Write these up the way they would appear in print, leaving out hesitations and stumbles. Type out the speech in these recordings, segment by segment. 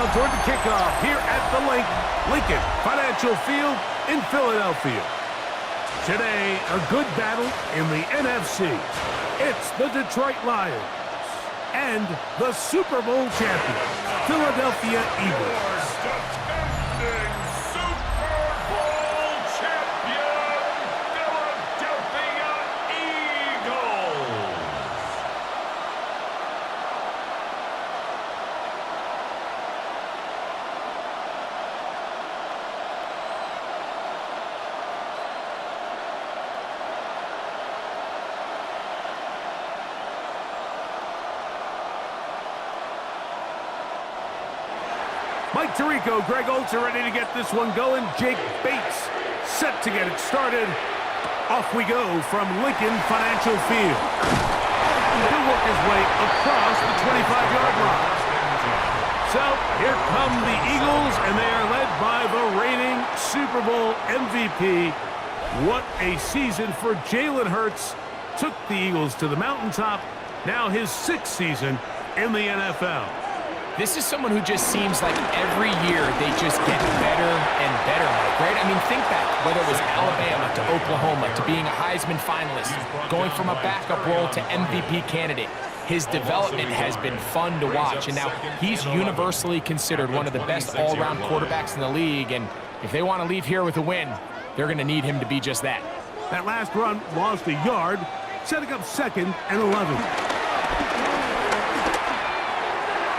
countdown toward the kickoff here at the Lincoln Financial Field in Philadelphia. Today, a good battle in the NFC. It's the Detroit Lions and the Super Bowl champion, Philadelphia Eagles. Mike Tirico, Greg Oltz are ready to get this one going. Jake Bates set to get it started. Off we go from Lincoln Financial Field. He'll work his way across the 25-yard line. So here come the Eagles, and they are led by the reigning Super Bowl MVP. What a season for Jalen Hurts. Took the Eagles to the mountaintop. Now his 6th season in the NFL. This is someone who just seems like every year they just get better and better, Mike, right? I mean, think back, whether it was Alabama to Oklahoma to being a Heisman finalist, going from a backup role to MVP candidate. His development has been fun to watch, and now he's universally considered one of the best all-around quarterbacks in the league, and if they want to leave here with a win, they're going to need him to be just that. That last run lost a yard, setting up 2nd and 11.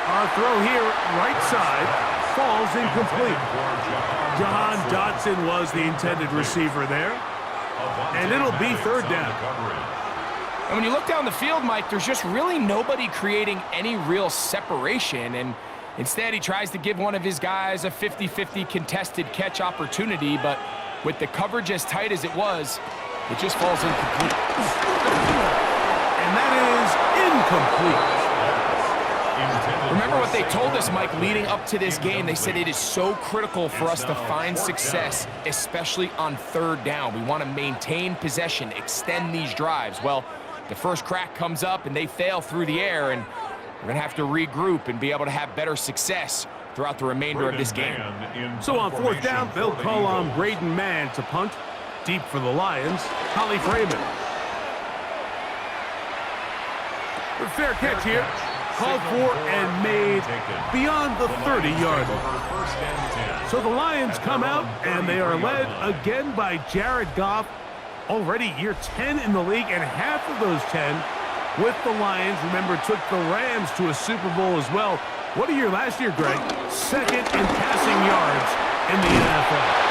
Our throw here, right side, falls incomplete. Jahan Dotson was the intended receiver there. And it'll be 3rd down. And when you look down the field, Mike, there's just really nobody creating any real separation. And instead, he tries to give one of his guys a 50-50 contested catch opportunity. But with the coverage as tight as it was, it just falls incomplete. And that is incomplete. Remember what they told us, Mike, leading up to this game. They said it is so critical for us to find success, especially on 3rd down. We want to maintain possession, extend these drives. Well, the first crack comes up, and they fail through the air, and we're going to have to regroup and be able to have better success throughout the remainder of this game. So on 4th down, they'll call on Braden Mann to punt. Deep for the Lions, Holly Freeman. The fair catch here. Called for and made beyond the 30-yard line. So the Lions come out, and they are led again by Jared Goff. Already year 10 in the league, and half of those 10 with the Lions. Remember, took the Rams to a Super Bowl as well. What a year last year, Greg. 2nd in passing yards in the NFL.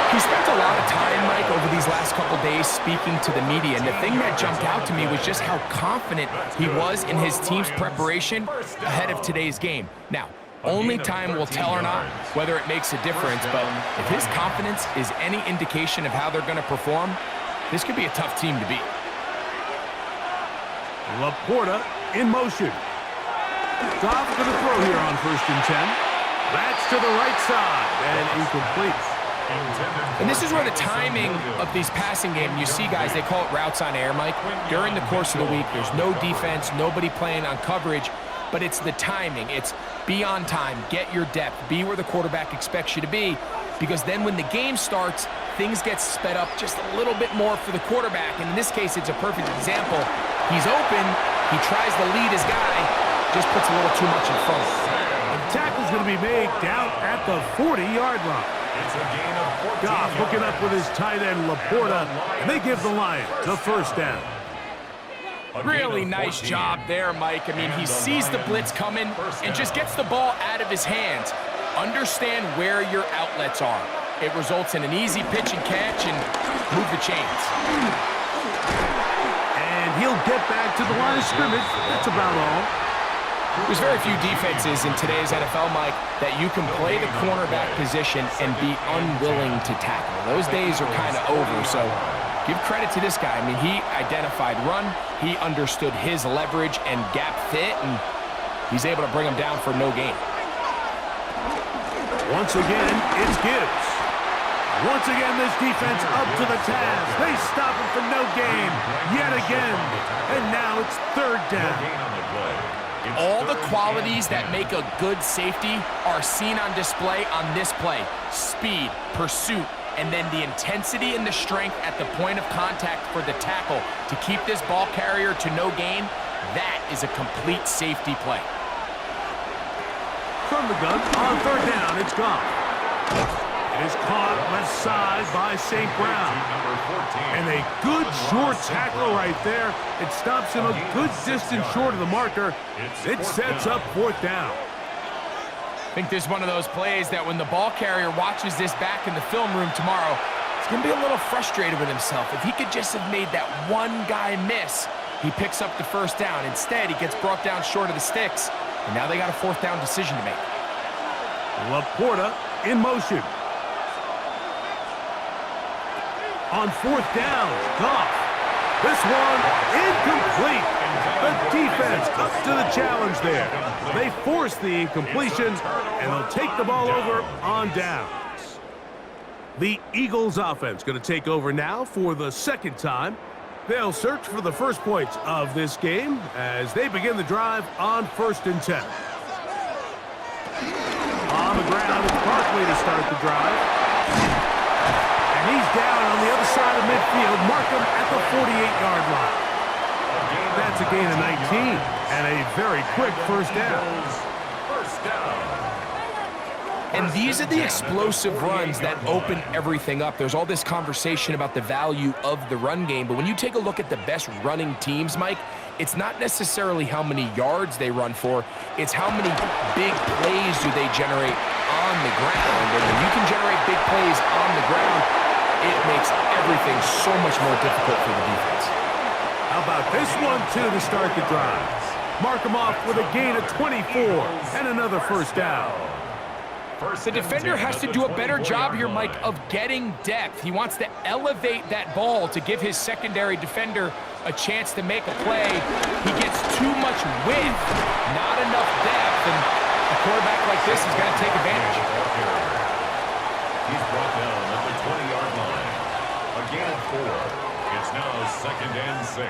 He spent a lot of time, Mike, over these last couple days speaking to the media, and the thing that jumped out to me was just how confident he was in his team's preparation ahead of today's game. Now, only time will tell or not whether it makes a difference, but if his confidence is any indication of how they're going to perform, this could be a tough team to beat. Laporta in motion. Goff going to throw here on 1st and 10. That's to the right side and incomplete. And this is where the timing of these passing games, you see guys, they call it routes on air, Mike. During the course of the week, there's no defense, nobody playing on coverage, but it's the timing. It's be on time, get your depth, be where the quarterback expects you to be, because then when the game starts, things get sped up just a little bit more for the quarterback. And in this case, it's a perfect example. He's open, he tries to lead his guy, just puts a little too much in front of him. The tackle's going to be made down at the 40-yard line. It's a gain of 14 Goff hooking up with his tight end, Laporta, and they give the Lions the 1st down. Really nice job there, Mike. I mean, he sees the blitz coming and just gets the ball out of his hands. Understand where your outlets are. It results in an easy pitch and catch and move the chains. And he'll get back to the line of scrimmage. That's about all. There's very few defenses in today's NFL, Mike, that you can play the cornerback position and be unwilling to tackle. Those days are kind of over, so give credit to this guy. I mean, he identified run, he understood his leverage and gap fit, and he's able to bring him down for no gain. Once again, it's Gibbs. Once again, this defense up to the task. They stop him for no gain yet again. And now it's 3rd down. All the qualities that make a good safety are seen on display on this play. Speed, pursuit, and then the intensity and the strength at the point of contact for the tackle to keep this ball carrier to no gain. That is a complete safety play. From the gun, on third down, it's gone. It is caught left side by St. Brown. And a good short tackle right there. It stops him a good distance short of the marker. It sets up fourth down. I think this is one of those plays that when the ball carrier watches this back in the film room tomorrow, he's going to be a little frustrated with himself. If he could just have made that one guy miss, he picks up the first down. Instead, he gets brought down short of the sticks, and now they got a fourth down decision to make. Laporta in motion. On fourth down, Goff. This one incomplete. The defense up to the challenge there. They force the incompletion, and they'll take the ball over on downs. The Eagles offense going to take over now for the second time. They'll search for the first points of this game as they begin the drive on 1st and 10. On the ground, it's Barkley to start the drive. And he's down on the other side of midfield. Mark him at the 48-yard line. That's a gain of 19 and a very quick first down. And these are the explosive runs that open everything up. There's all this conversation about the value of the run game, but when you take a look at the best running teams, Mike, it's not necessarily how many yards they run for, it's how many big plays do they generate on the ground. And when you can generate big plays on the ground, it makes everything so much more difficult for the defense. How about this one, too, to start the drive? Mark him off with a gain of 24 and another first down. The defender has to do a better job here, Mike, of getting depth. He wants to elevate that ball to give his secondary defender a chance to make a play. He gets too much width, not enough depth, and a quarterback like this is going to take advantage. He's brought down at the 20-yard line. A gain of 4. It's now 2nd and 6.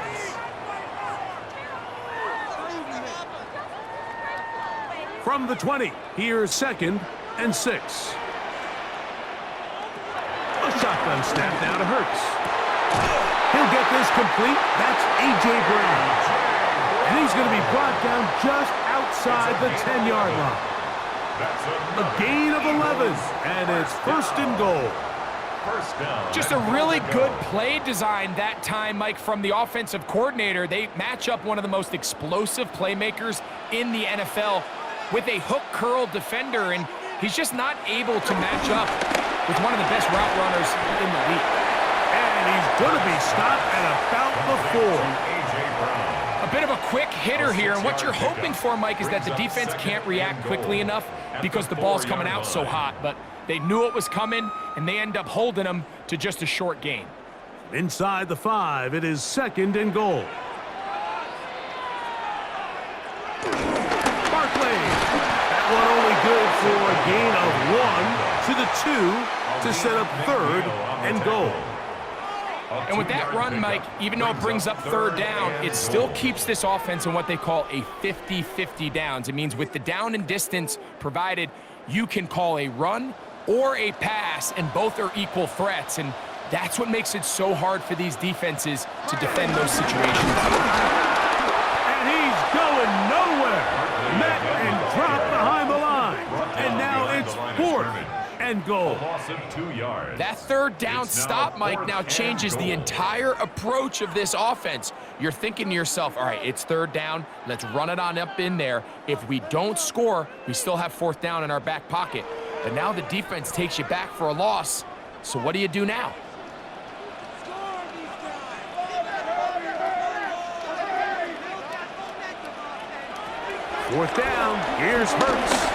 From the 20, here's 2nd and 6. A shotgun snap now to Hurts. He'll get this complete. That's A.J. Brown. And he's going to be brought down just outside the 10-yard line. A gain of 11, and it's 1st and goal. Just a really good play design that time, Mike, from the offensive coordinator. They match up one of the most explosive playmakers in the NFL with a hook curl defender, and he's just not able to match up with one of the best route runners in the league. And he's going to be stopped at about the 4. A bit of a quick hitter here, and what you're hoping for, Mike, is that the defense can't react quickly enough because the ball's coming out so hot, but they knew it was coming, and they end up holding them to just a short gain. Inside the 5, it is 2nd and goal. Barkley. That one only good for a gain of 1 to the 2 to set up 3rd and goal. And with that run, Mike, even though it brings up 3rd down, it still keeps this offense in what they call a 50-50 downs. It means with the down and distance provided, you can call a run or a pass, and both are equal threats. And that's what makes it so hard for these defenses to defend those situations. And he's going nowhere. Met and dropped behind the line. And now it's 4th and goal. That 3rd down stop, Mike, now changes the entire approach of this offense. You're thinking to yourself, all right, it's 3rd down. Let's run it on up in there. If we don't score, we still have 4th down in our back pocket. But now the defense takes you back for a loss. So what do you do now? Fourth down. Here's Hurts.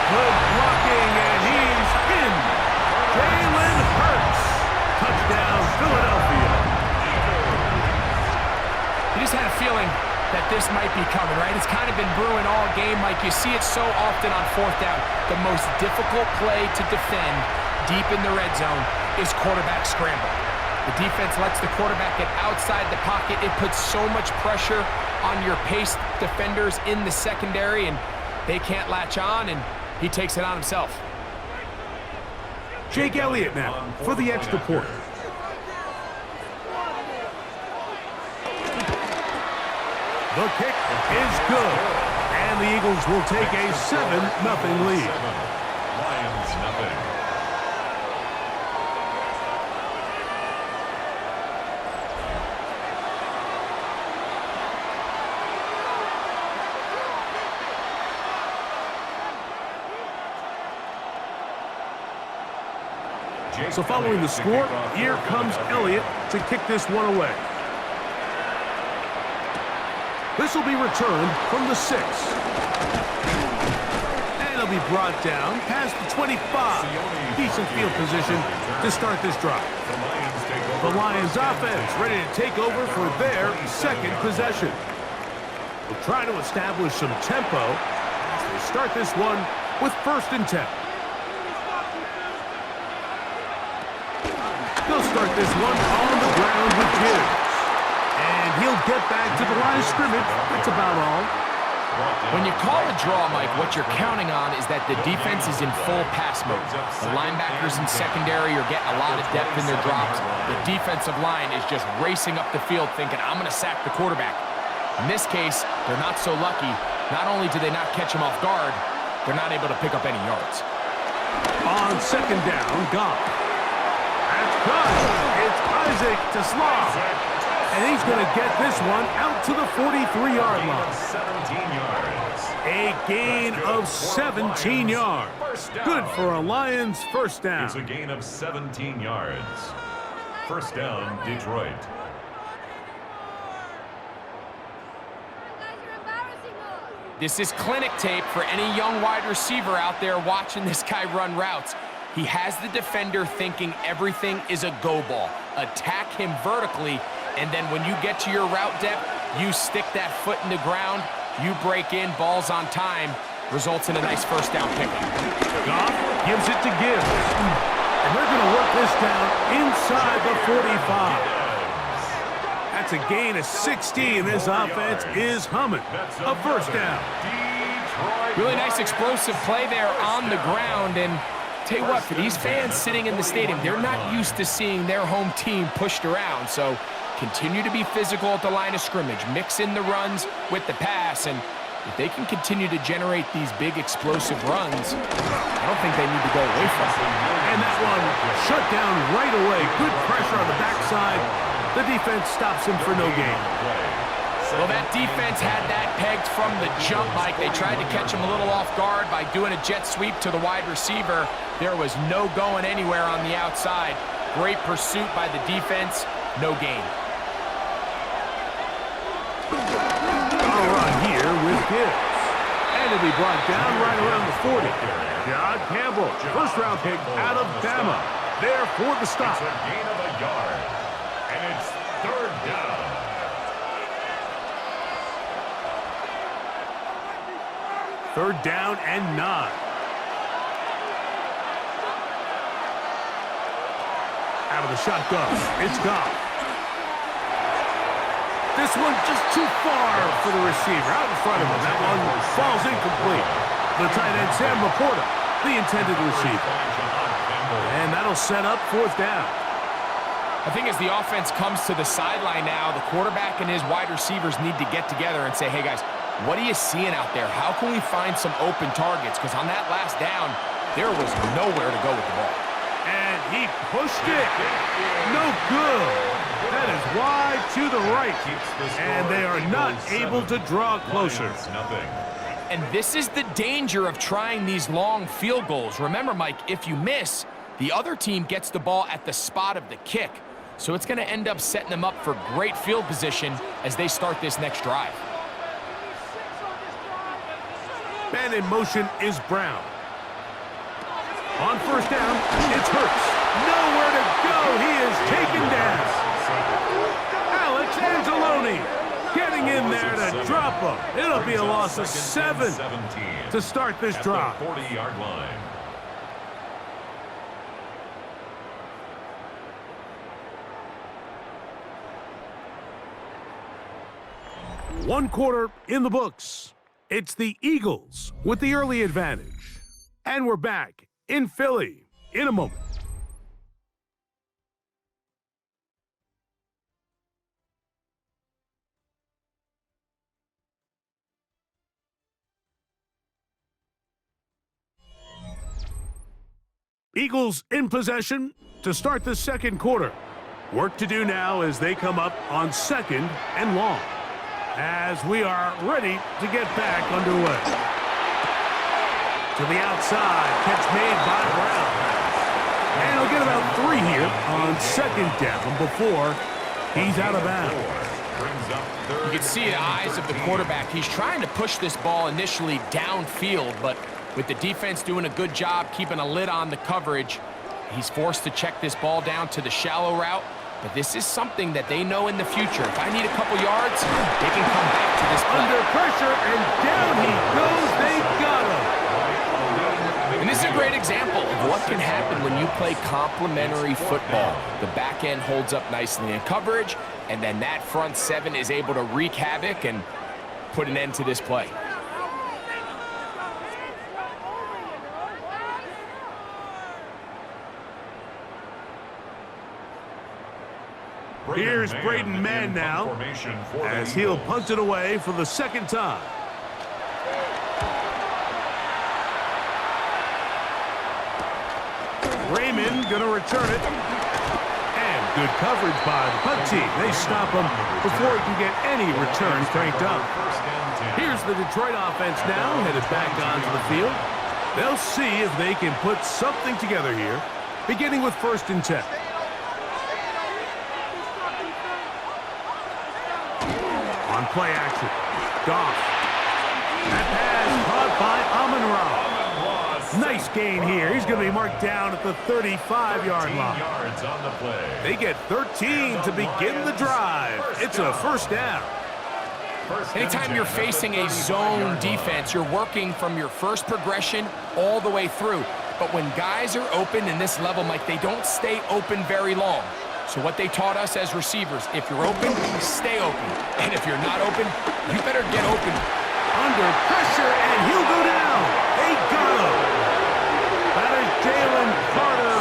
Good blocking, and he's in. Jalen Hurts. Touchdown, Philadelphia. You just had a feeling that this might be coming, right? It's kind of been brewing all game, Mike. You see it so often on 4th down. The most difficult play to defend deep in the red zone is quarterback scramble. The defense lets the quarterback get outside the pocket. It puts so much pressure on your paced defenders in the secondary, and they can't latch on, and he takes it on himself. Jake Elliott now for the extra point. The kick is good, and the Eagles will take a 7-0 lead. Lions nothing. So following the score, here comes Elliott to kick this one away. This will be returned from the 6. And it'll be brought down past the 25. Decent field position to start this drive. The Lions offense ready to take over for their second possession. We'll try to establish some tempo as they start this one with 1st and 10. They'll start this one on the ground with Gibbs. And he'll get back to the line of scrimmage. That's about all. When you call a draw, Mike, what you're counting on is that the defense is in full pass mode. The linebackers in secondary are getting a lot of depth in their drops. The defensive line is just racing up the field thinking, I'm going to sack the quarterback. In this case, they're not so lucky. Not only do they not catch him off guard, they're not able to pick up any yards. On 2nd down, Goff. That's good. It's Isaac to Slav. And he's going to get this one out to the 43-yard line. 17 yards. A gain of 17 yards. Good for a Lions first down. It's a gain of 17 yards. First down, Detroit. This is clinic tape for any young wide receiver out there watching this guy run routes. He has the defender thinking everything is a go ball. Attack him vertically, and then when you get to your route depth, you stick that foot in the ground, you break in, balls on time, results in a nice first down pickup. Goff gives it to Gibbs. And they're going to work this down inside the 45. That's a gain of 16. This offense is humming. A first down. Really nice explosive play there on the ground, and tell you what, for these fans sitting in the stadium, they're not used to seeing their home team pushed around, so continue to be physical at the line of scrimmage, mix in the runs with the pass, and if they can continue to generate these big explosive runs, I don't think they need to go away from it. And that one shut down right away. Good pressure on the backside. The defense stops him for no gain. Well, that defense had that pegged from the jump, Mike. They tried to catch him a little off guard by doing a jet sweep to the wide receiver. There was no going anywhere on the outside. Great pursuit by the defense. No gain. On a run here with Gibbs. And it'll be brought down right around the 40. John Campbell, first-round pick out of Bama. There for the stop. It's a gain of a yard. And it's 3rd down. Third down and 9. Out of the shotgun, it's Goff. This one just too far for the receiver. Out in front of him. That one falls incomplete. The tight end, Sam Laporta, the intended receiver. And that'll set up 4th down. I think as the offense comes to the sideline now, the quarterback and his wide receivers need to get together and say, hey, guys, what are you seeing out there? How can we find some open targets? Because on that last down, there was nowhere to go with the ball. And he pushed it. No good. That is wide to the right. And they are not able to draw closer. And this is the danger of trying these long field goals. Remember, Mike, if you miss, the other team gets the ball at the spot of the kick. So it's going to end up setting them up for great field position as they start this next drive. Man in motion is Brown. On first down, it's Hurts. Nowhere to go. He is taken down. Alex Angeloni getting in there to drop him. It'll be a loss of 7 to start this drive. 40-yard line. One quarter in the books. It's the Eagles with the early advantage. And we're back in Philly in a moment. Eagles in possession to start the second quarter. Work to do now as they come up on 2nd and long. As we are ready to get back underway. To the outside, catch made by Brown. And he'll get about 3 here on 2nd down before he's out of bounds. You can see the eyes of the quarterback. He's trying to push this ball initially downfield, but with the defense doing a good job keeping a lid on the coverage, he's forced to check this ball down to the shallow route. But this is something that they know in the future. If I need a couple yards, they can come back to this play. Under pressure, and down he goes. They got him. And this is a great example of what can happen when you play complementary football. The back end holds up nicely in coverage, and then that front 7 is able to wreak havoc and put an end to this play. Here's Braden Mann now, as he'll punt it away for the 2nd time. Raymond going to return it. And good coverage by the punt team. They stop him before he can get any return cranked up. Here's the Detroit offense now, headed back onto the field. They'll see if they can put something together here, beginning with 1st and 10. On play action, Goff. That pass caught by Amon-Ra. Nice gain here. He's going to be marked down at the 35-yard line. They get 13 to begin the drive. It's a 1st down. Anytime you're facing a zone defense, you're working from your first progression all the way through. But when guys are open in this level, Mike, they don't stay open very long. So what they taught us as receivers, if you're open, stay open. And if you're not open, you better get open. Under pressure, and he'll go down. They got him. That is Jalen Carter,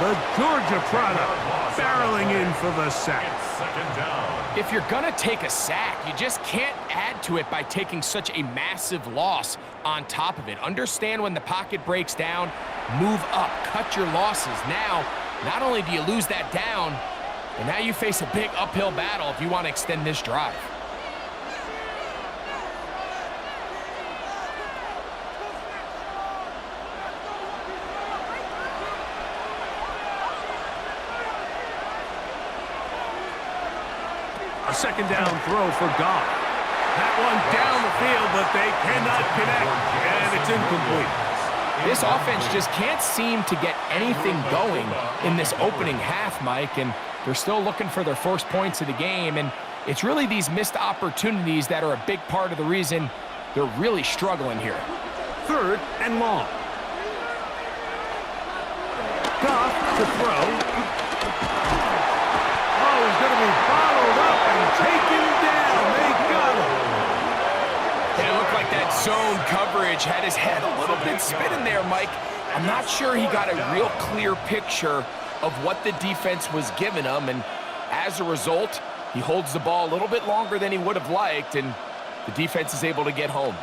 the Georgia product, barreling in for the sack. 2nd down. If you're going to take a sack, you just can't add to it by taking such a massive loss on top of it. Understand when the pocket breaks down, move up, cut your losses. Now, not only do you lose that down, but now you face a big uphill battle if you want to extend this drive. A 2nd down throw for Goff. That one down the field, but they cannot connect, and it's incomplete. This offense just can't seem to get anything going in this opening half, Mike, and they're still looking for their first points of the game, and it's really these missed opportunities that are a big part of the reason they're really struggling here. 3rd and long. Goff to throw. Oh, he's going to be bottled up and taken down. They got him. And it looked like that zone coverage had his head a little bit spinning there, Mike. I'm not sure he got a real clear picture of what the defense was giving him, and as a result, he holds the ball a little bit longer than he would have liked, and the defense is able to get home.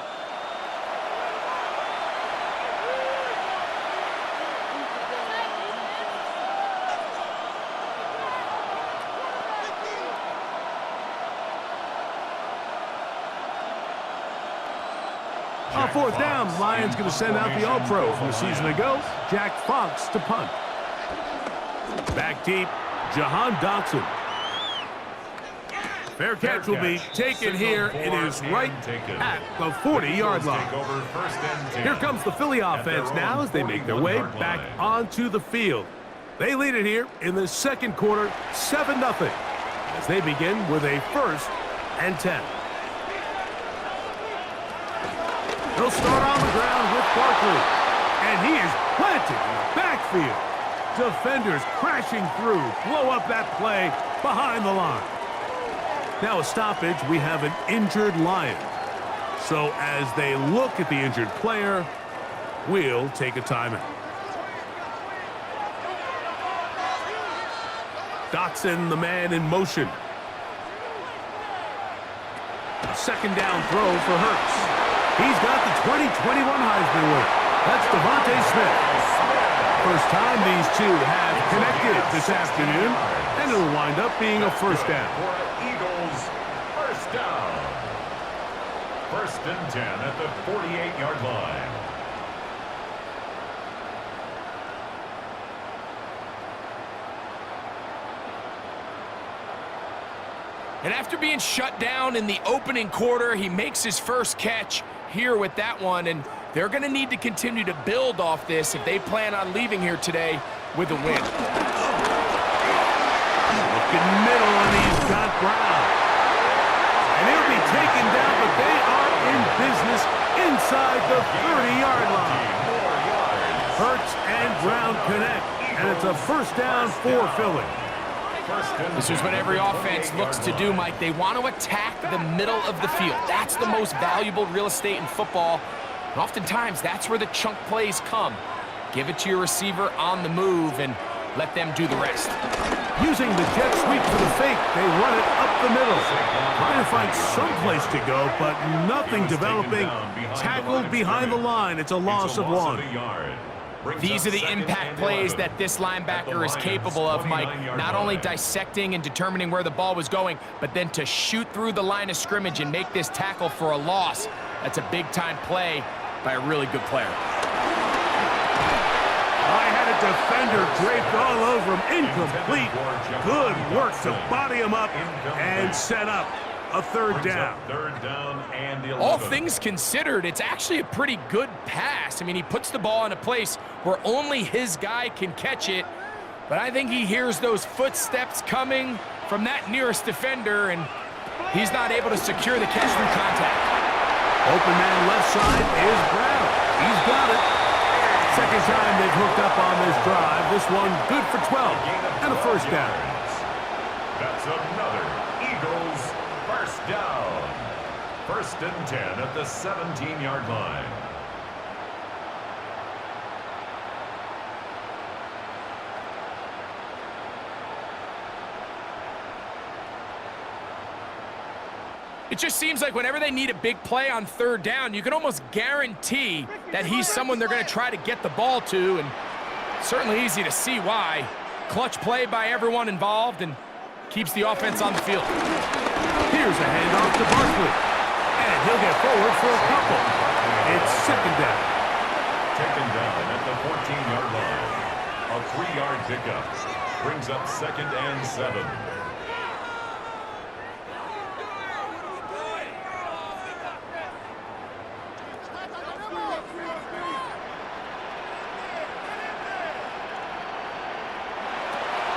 On 4th down, Lions going to send out the All-Pro from a season ago, Jack Fox to punt. Back deep, Jahan Dotson. Fair catch will be taken here. It is right at the 40-yard line. Here comes the Philly offense now as they make their way back onto the field. They lead it here in the 2nd quarter, 7-0, as they begin with a 1st and 10. He'll start on the ground with Barkley, and he is planted in the backfield. Defenders crashing through, blow up that play behind the line. Now a stoppage, we have an injured Lion. So as they look at the injured player, we'll take a timeout. Dotson, the man in motion. A second down throw for Hurts. He's got the 2021 Heisman winner. That's Devontae Smith. First time these two have connected this afternoon, and it'll wind up being a first down. For Eagles, first down. First and 10 at the 48-yard line. And after being shut down in the opening quarter, he makes his first catch here with that one, and they're going to need to continue to build off this if they plan on leaving here today with a win. Looking middle, and he's got Brown. And he'll be taken down, but they are in business inside the 30-yard line. Hurts and Brown connect, and it's a first down for Philly. This is what every offense looks to do, Mike. They want to attack the middle of the field. That's the most valuable real estate in football. And oftentimes, that's where the chunk plays come. Give it to your receiver on the move and let them do the rest. Using the jet sweep for the fake, they run it up the middle. Trying to find some place to go, but nothing developing. Tackled behind the line. It's a loss of 1. These are the impact plays that this linebacker is capable of, Mike. Not only dissecting and determining where the ball was going, but then to shoot through the line of scrimmage and make this tackle for a loss. That's a big-time play by a really good player. I had a defender draped all over him. Incomplete. Good work to body him up and set up a third down. All things considered, it's actually a pretty good pass. I mean, he puts the ball in a place where only his guy can catch it, but I think he hears those footsteps coming from that nearest defender, and he's not able to secure the catch through contact. Open man left side is Brown. He's got it. Second time they've hooked up on this drive. This one good for 12 and a first down. That's another Eagles first down. First and 10 at the 17-yard line. It just seems like whenever they need a big play on third down, you can almost guarantee that he's someone they're going to try to get the ball to, and certainly easy to see why. Clutch play by everyone involved and keeps the offense on the field. Here's a handoff to Barkley, and he'll get forward for a couple. It's second down. Taken down at the 14-yard line. A 3-yard pickup brings up second and 7.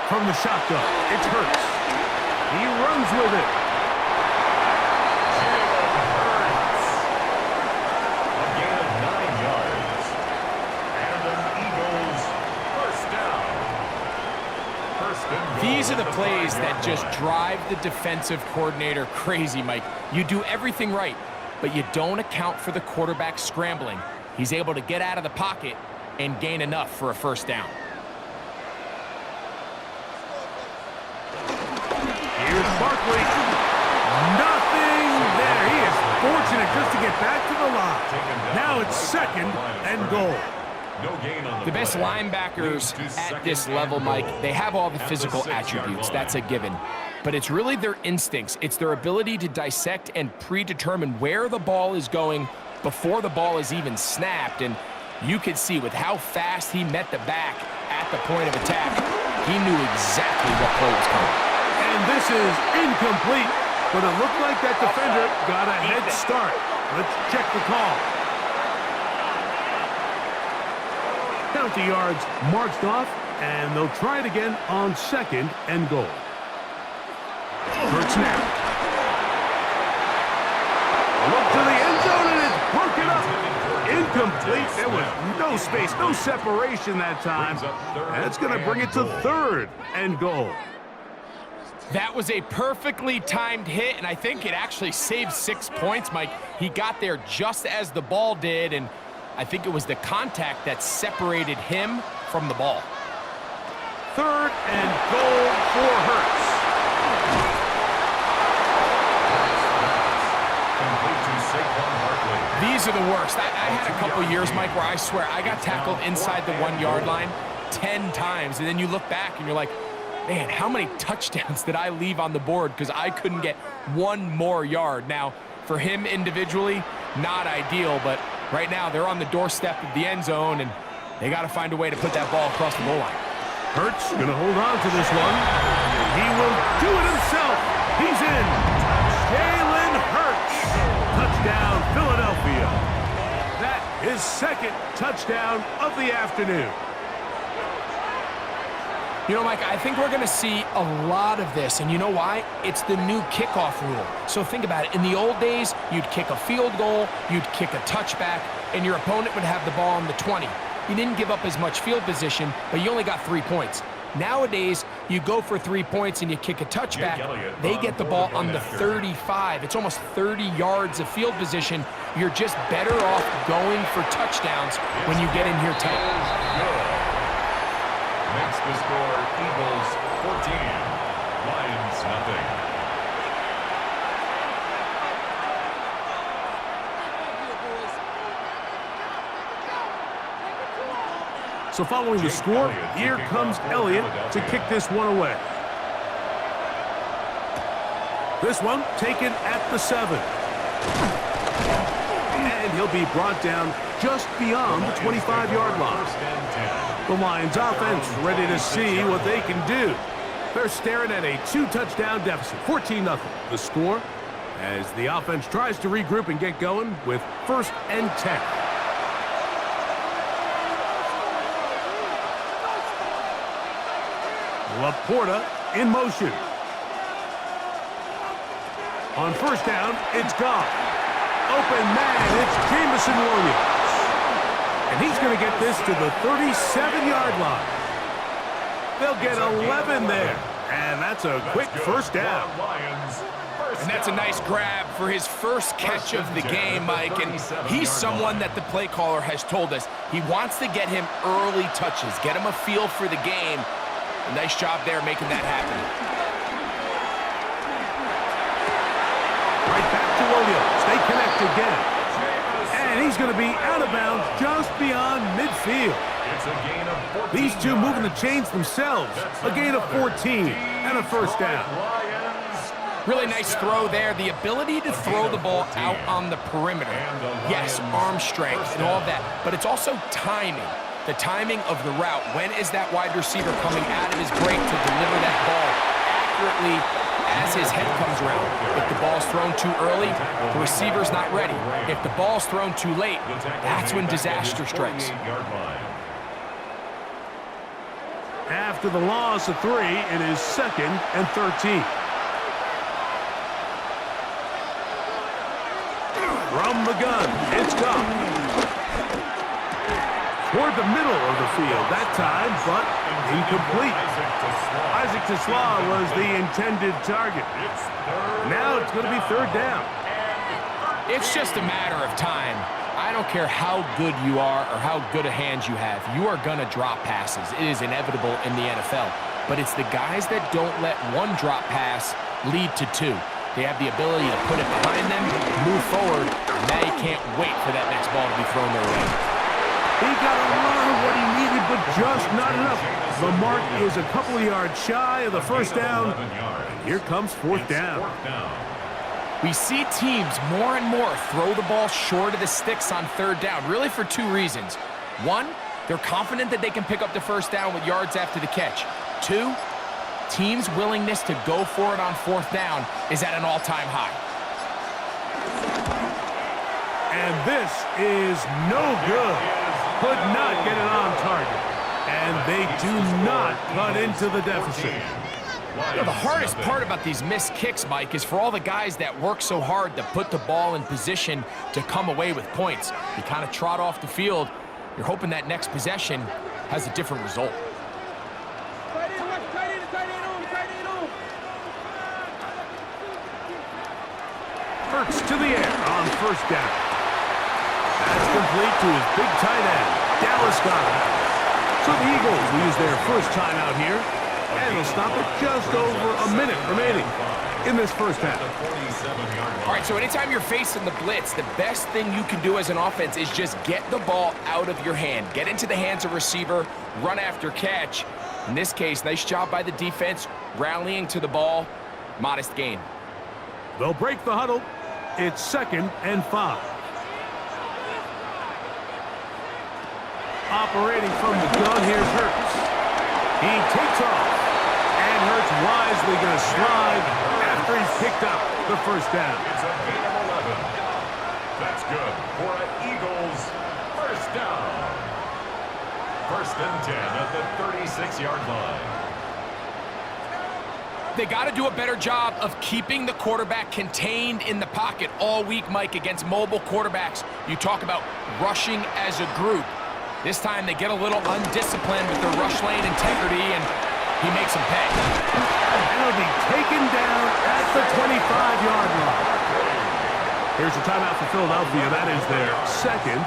From the shotgun, it's Hurts. He runs with it. Hurts. A gain of 9 yards. And an Eagles first down. First and goal. These are the plays that just drive the defensive coordinator crazy, Mike. You do everything right, but you don't account for the quarterback scrambling. He's able to get out of the pocket and gain enough for a first down. Here's Barkley. Nothing there. He is fortunate just to get back to the line. Now it's second and goal. No gain on The best linebackers at this level, Mike, they have all the physical attributes. That's a given. But it's really their instincts. It's their ability to dissect and predetermine where the ball is going before the ball is even snapped. And you could see with how fast he met the back at the point of attack, he knew exactly what play was coming. And this is incomplete, but it looked like that defender got a head start. Let's check the call. Penalty yards marched off, and they'll try it again on second and goal. Hurts now. Look to the end zone, and it's broken up. Incomplete. There was no space, no separation that time. That's going to bring it to third and goal. That was a perfectly timed hit, and I think it actually saved 6 points, Mike. He got there just as the ball did, and I think it was the contact that separated him from the ball. 3rd and goal for Hurts. These are the worst. I had a couple years, Mike, where I swear I got tackled inside the 1-yard line 10 times, and then you look back and you're like, man, how many touchdowns did I leave on the board because I couldn't get 1 more yard? Now, for him individually, not ideal, but right now they're on the doorstep of the end zone, and they got to find a way to put that ball across the goal line. Hurts going to hold on to this one. He will do it himself. He's in. Jalen Hurts. Touchdown, Philadelphia. That is 2nd touchdown of the afternoon. You know, Mike, I think we're going to see a lot of this, and you know why? It's the new kickoff rule. So think about it. In the old days, you'd kick a field goal, you'd kick a touchback, and your opponent would have the ball on the 20. You didn't give up as much field position, but you only got 3 points. Nowadays, you go for 3 points and you kick a touchback. They get the ball on the 35. It's almost 30 yards of field position. You're just better off going for touchdowns when you get in here tight. Makes the score Eagles 14, Lions nothing. So following the score, here comes Elliott to kick this one away. This one taken at the 7. And he'll be brought down just beyond the 25-yard line. The Lions offense ready to see what they can do. They're staring at a 2-touchdown deficit, 14-0. The score as the offense tries to regroup and get going with 1st and 10. Laporta in motion. On 1st down, it's Goff. Open man, it's Jameson Williams. And he's going to get this to the 37-yard line. They'll get 11 there. And that's a quick 1st down. And that's a nice grab for his first catch of the game, Mike. And he's someone that the play caller has told us he wants to get him early touches, get him a feel for the game. A nice job there making that happen. Right back to Williams. They connect again. And he's going to be out of bounds just beyond midfield. It's a gain of 14. These two moving the chains themselves. A gain of 14 and a 1st down. Really nice throw there. The ability to throw the ball out on the perimeter. Yes, arm strength and all that, but it's also timing. The timing of the route. When is that wide receiver coming out of his break to deliver that ball accurately as his head comes around? If the ball's thrown too early, the receiver's not ready. If the ball's thrown too late, that's when disaster strikes. After the loss of 3, it is 2nd and 13. From the gun, it's Goff. Toward the middle of the field that time, but incomplete. Isaac Tesla was the intended target. Now it's going to be 3rd down. It's just a matter of time. I don't care how good you are or how good a hand you have. You are going to drop passes. It is inevitable in the NFL. But it's the guys that don't let one drop pass lead to 2. They have the ability to put it behind them, move forward, and now you can't wait for that next ball to be thrown their way. He got a lot of what he needed, but just not enough. The mark is a couple of yards shy of the 1st down. And here comes 4th down. We see teams more and more throw the ball short of the sticks on 3rd down, really for 2 reasons. 1, they're confident that they can pick up the 1st down with yards after the catch. 2, teams' willingness to go for it on 4th down is at an all-time high. And this is no good. Could not get it on target. And they do not cut into the deficit. You know, the hardest part about these missed kicks, Mike, is for all the guys that work so hard to put the ball in position to come away with points. You kind of trot off the field. You're hoping that next possession has a different result. Hurts to the air on first down. That's complete to his big tight end, Dallas Goedert. So the Eagles will use their first timeout here, and they'll stop it just over a minute remaining in this first half. All right, so anytime you're facing the blitz, the best thing you can do as an offense is just get the ball out of your hand. Get into the hands of receiver, run after catch. In this case, nice job by the defense, rallying to the ball. Modest gain. They'll break the huddle. It's 2nd and 5. Operating from the gun, here's Hurts. He takes off, and Hurts wisely going to slide after he's picked up the first down. It's a gain of 11. That's good for an Eagles first down. 1st and 10 at the 36-yard line. They got to do a better job of keeping the quarterback contained in the pocket all week, Mike, against mobile quarterbacks. You talk about rushing as a group. This time they get a little undisciplined with their rush lane integrity, and he makes them pay. And it'll be taken down at the 25-yard line. Here's a timeout for Philadelphia. That is their 2nd,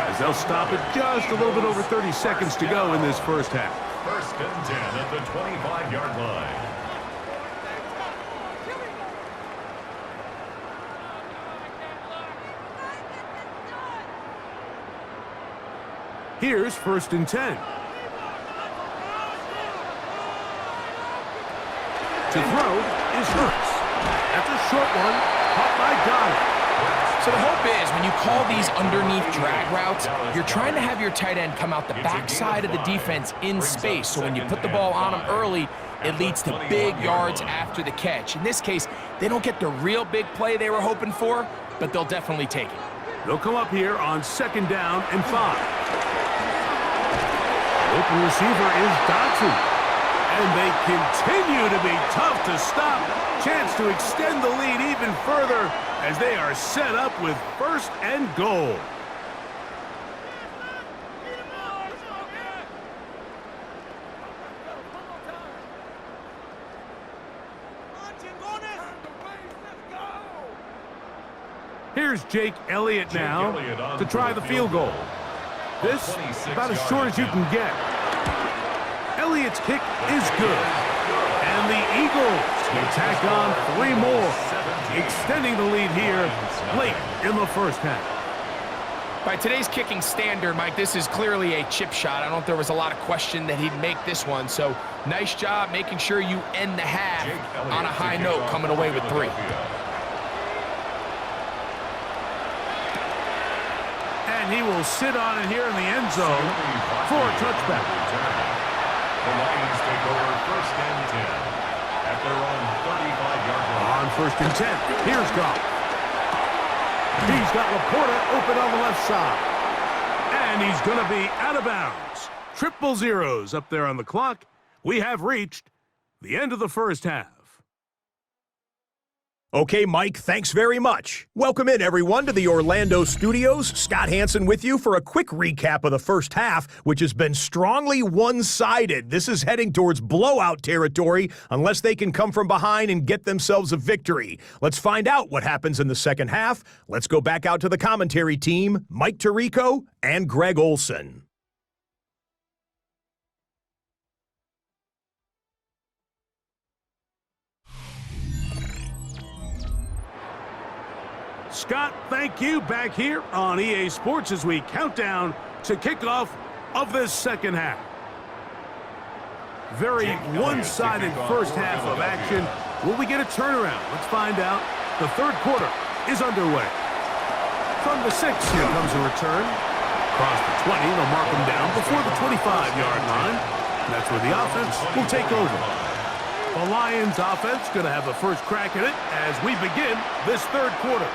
as they'll stop it just a little bit over 30 seconds to go in this first half. 1st and 10 at the 25-yard line. Here's 1st and 10. To throw is Hurts. That's a short one, caught by Goedert. So the hope is when you call these underneath drag routes, you're trying to have your tight end come out the backside of the defense in space. So when you put the ball on him early, it leads to big yards after the catch. In this case, they don't get the real big play they were hoping for, but they'll definitely take it. They'll come up here on 2nd down and 5. Open receiver is Dotson. And they continue to be tough to stop. Chance to extend the lead even further as they are set up with 1st and goal. Here's Jake Elliott now to try the field goal. This about as short as you can get. Elliott's kick is good. And the Eagles will tack on 3 more, extending the lead here late in the first half. By today's kicking standard, Mike, this is clearly a chip shot. I don't know if there was a lot of question that he'd make this one. So nice job making sure you end the half on a high note, coming away with 3. And he will sit on it here in the end zone for a touchback. The Lions take over 1st and 10 at their own 35-yard line. On 1st and 10, here's Goff. He's got Laporta open on the left side. And he's going to be out of bounds. 000 up there on the clock. We have reached the end of the first half. Okay, Mike, thanks very much. Welcome in, everyone, to the Orlando studios. Scott Hansen with you for a quick recap of the first half, which has been strongly one-sided. This is heading towards blowout territory unless they can come from behind and get themselves a victory. Let's find out what happens in the second half. Let's go back out to the commentary team, Mike Tirico and Greg Olson. Scott, thank you. Back here on EA Sports as we count down to kickoff of this second half. Very one-sided first half of action. Will we get a turnaround? Let's find out. The third quarter is underway. From the 6, here comes a return. Across the 20, they'll mark him down before the 25-yard line. That's where the offense will take over. The Lions offense going to have a first crack at it as we begin this third quarter.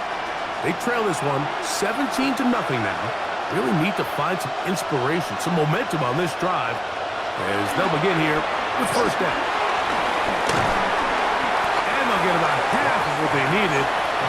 They trail this one 17-0 now. Really need to find some inspiration, some momentum on this drive as they'll begin here with first down. And they'll get about half of what they needed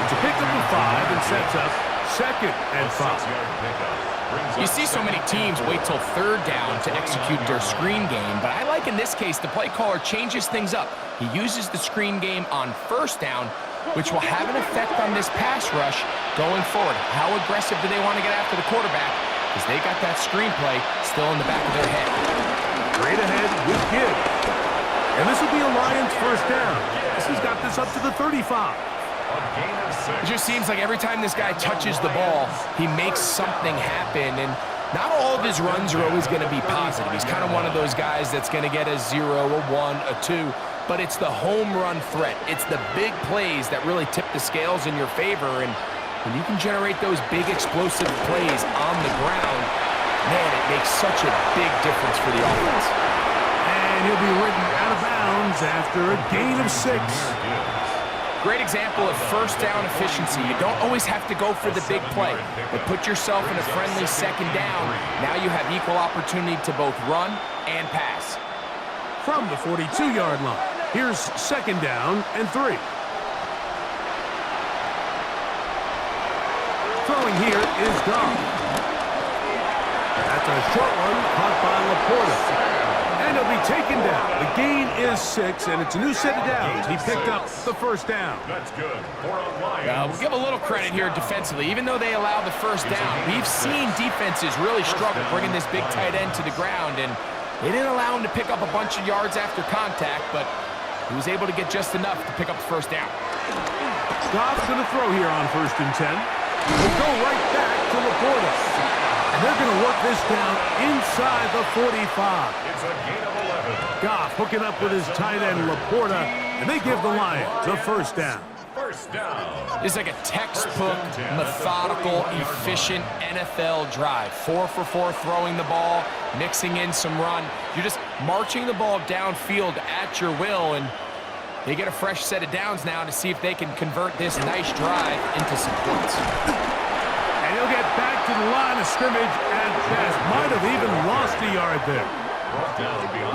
to pick up the 5 and sets up 2nd and 5. You see so many teams wait till 3rd down to execute their screen game, but I like in this case the play caller changes things up. He uses the screen game on 1st down which will have an effect on this pass rush going forward. How aggressive do they want to get after the quarterback? Because they got that screenplay still in the back of their head. Straight ahead with Gibbs. And this will be a Lions first down. This has got this up to the 35. It just seems like every time this guy touches the ball, he makes something happen. And not all of his runs are always going to be positive. He's kind of one of those guys that's going to get a 0, a 1, a 2. But it's the home run threat. It's the big plays that really tip the scales in your favor. And when you can generate those big explosive plays on the ground, man, it makes such a big difference for the offense. And he'll be ridden out of bounds after a gain of 6. Great example of first down efficiency. You don't always have to go for the big play, but put yourself in a friendly second down. Now you have equal opportunity to both run and pass. From the 42-yard line, here's second down and 3. Throwing here is Goff. That's a short one caught by Laporta. And he'll be taken down. The gain is 6, and it's a new set of downs. He picked up the first down. That's good for a Lions. We'll give a little credit here defensively. Even though they allow the first down, we've seen defenses really struggle bringing this big tight end to the ground, and they didn't allow him to pick up a bunch of yards after contact, but he was able to get just enough to pick up the first down. Goff's going to throw here on 1st and 10. We'll go right back to Laporta. And they're going to work this down inside the 45. It's a gain of 11. Goff hooking up with his tight end Laporta, and they give the Lions a first down. First down. It's like a textbook, methodical, efficient NFL drive. 4 for 4 throwing the ball, mixing in some run. You're just marching the ball downfield at your will, and they get a fresh set of downs now to see if they can convert this nice drive into some points. And he'll get back to the line of scrimmage at best. Might have even lost a yard there.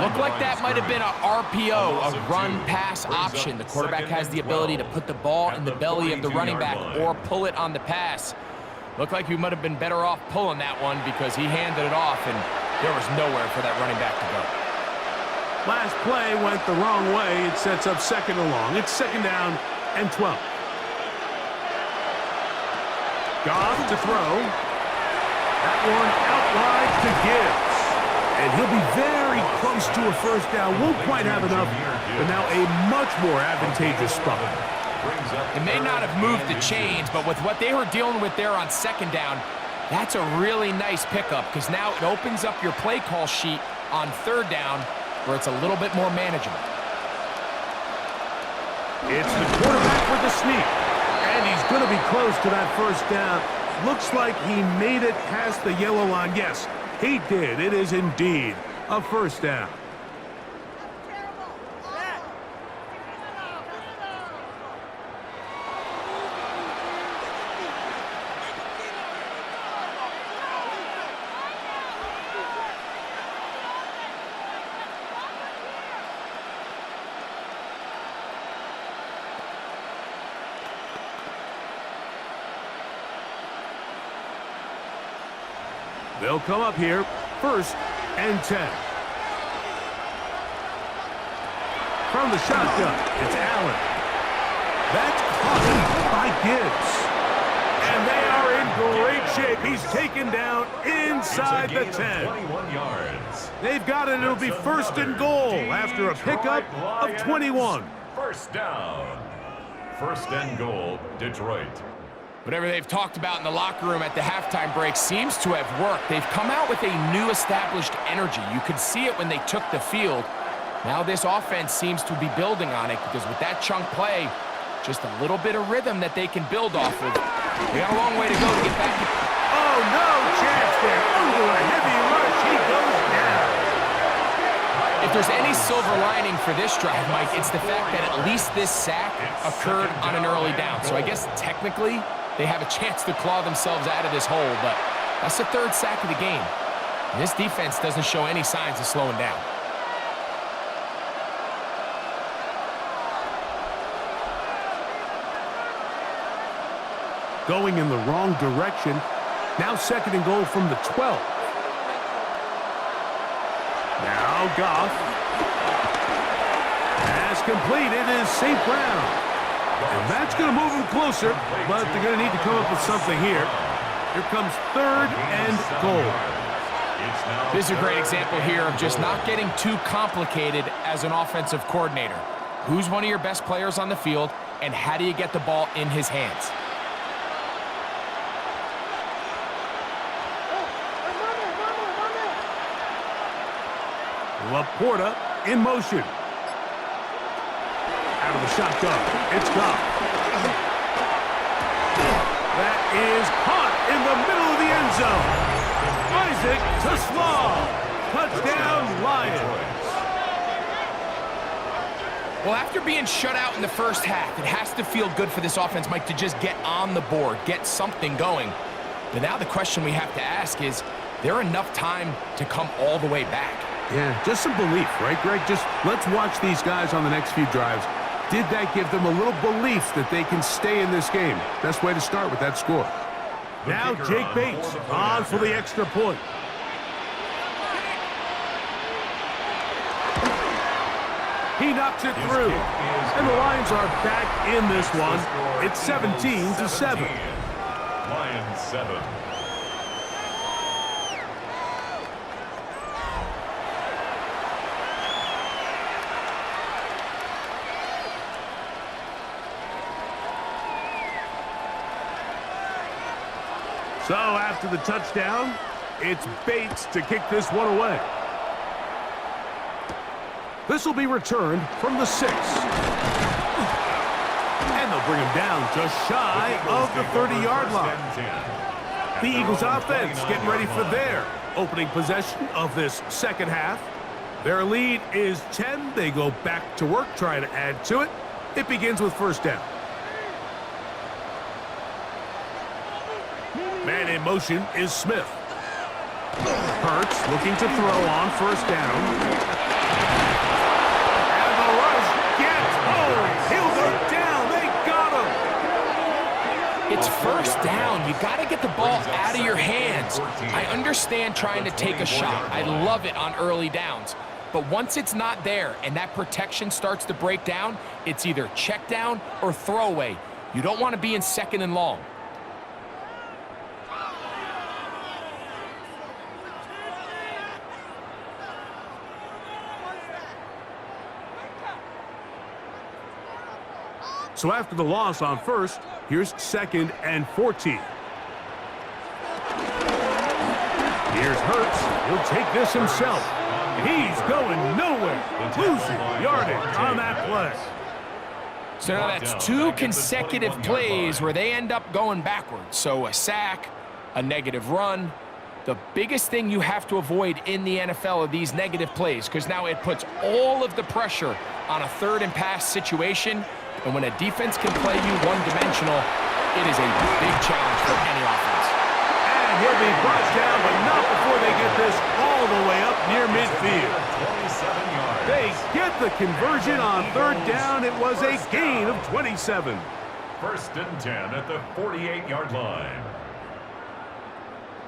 Looked like that might have been a RPO, a run-pass option. The quarterback has the ability to put the ball in the belly of the running back or pull it on the pass. Looked like we might have been better off pulling that one because he handed it off, and there was nowhere for that running back to go. Last play went the wrong way. It sets up second and long. It's second down and 12. Goff to throw. That one out wide to Gibbs. And he'll be very close to a first down. Won't quite have enough, but now a much more advantageous spot. It may not have moved the chains, but with what they were dealing with there on second down, that's a really nice pickup because now it opens up your play call sheet on third down where it's a little bit more manageable. It's the quarterback with the sneak. And he's going to be close to that first down. Looks like he made it past the yellow line. Yes, he did. It is indeed a first down. They'll come up here, 1st and 10. From the shotgun, it's Allen. That's caught by Gibbs. And they are in great shape. He's taken down inside the 10. 21 yards. They've got it. It'll be 1st and goal after a pickup of 21. First down. 1st and goal, Detroit. Whatever they've talked about in the locker room at the halftime break seems to have worked. They've come out with a new established energy. You could see it when they took the field. Now this offense seems to be building on it because with that chunk play, just a little bit of rhythm that they can build off of. They got a long way to go to get back. Oh, no chance there. Under a heavy rush, he goes down. If there's any silver lining for this drive, Mike, it's the fact that at least this sack occurred on an early down. So I guess technically they have a chance to claw themselves out of this hole, but that's the 3rd sack of the game. And this defense doesn't show any signs of slowing down. Going in the wrong direction. Now 2nd and goal from the 12. Now Goff. Pass complete. It is St. Brown. And that's going to move them closer, but they're going to need to come up with something here. Here comes 3rd and goal. This is a great example here of just not getting too complicated as an offensive coordinator. Who's one of your best players on the field, and how do you get the ball in his hands? Laporta in motion. Out of the shotgun. It's gone. That is caught in the middle of the end zone. Isaac to Slaw. Touchdown, Lions. Well, after being shut out in the first half, it has to feel good for this offense, Mike, to just get on the board, get something going. But now the question we have to ask is there enough time to come all the way back? Yeah, just some belief, right, Greg? Just let's watch these guys on the next few drives. Did that give them a little belief that they can stay in this game? Best way to start with that score. Now Jake Bates on for the extra point. He knocks it through. And the Lions are back in this one. It's 17-7. Lions 7. So after the touchdown, it's Bates to kick this one away. This will be returned from the 6. And they'll bring him down just shy of the 30-yard line. The Eagles offense getting ready for their opening possession of this second half. Their lead is 10. They go back to work, trying to add to it. It begins with first down. Man in motion is Smith. Hurts looking to throw on first down. And the rush gets home. He'll go down. They got him. It's first down. You got to get the ball out of your hands. I understand trying to take a shot. I love it on early downs. But once it's not there and that protection starts to break down, it's either check down or throwaway. You don't want to be in 2nd and long. So after the loss on first, here's 2nd and 14. Here's Hurts. He'll take this himself. He's going nowhere. Losing yardage on that play. So now that's 2 consecutive plays where they end up going backwards. So a sack, a negative run. The biggest thing you have to avoid in the NFL are these negative plays, because now it puts all of the pressure on a 3rd and pass situation. And when a defense can play you one-dimensional, it is a big challenge for any offense. And he'll be brought down, but not before they get this all the way up near midfield. 27 yards. They get the conversion on 3rd down. It was a gain of 27. 1st and 10 at the 48-yard line.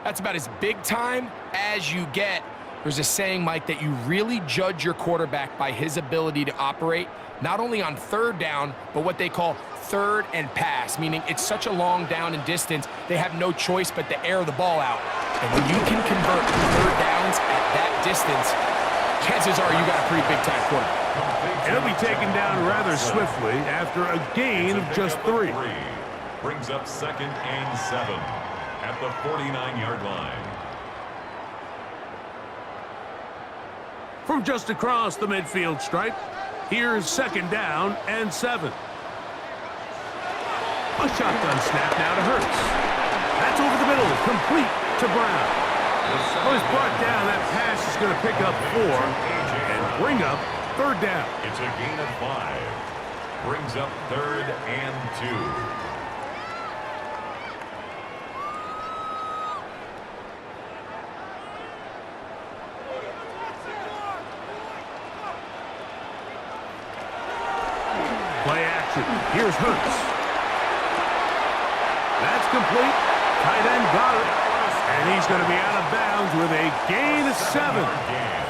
That's about as big time as you get. There's a saying, Mike, that you really judge your quarterback by his ability to operate, not only on 3rd down, but what they call 3rd and pass, meaning it's such a long down and distance, they have no choice but to air the ball out. And when you can convert 3rd downs at that distance, chances are you got a pretty big-time quarterback. And he'll be taken down rather swiftly after a gain of just 3. Brings up 2nd and 7 at the 49-yard line. From just across the midfield stripe, here's 2nd down and 7. A shotgun snap now to Hurts. That's over the middle, complete to Brown. Well, he's brought down. That pass is going to pick up 4 and bring up 3rd down. It's a gain of 5. Brings up 3rd and 2. Play action. Here's Hurts. That's complete. Tight end got it. And he's going to be out of bounds with a gain of 7.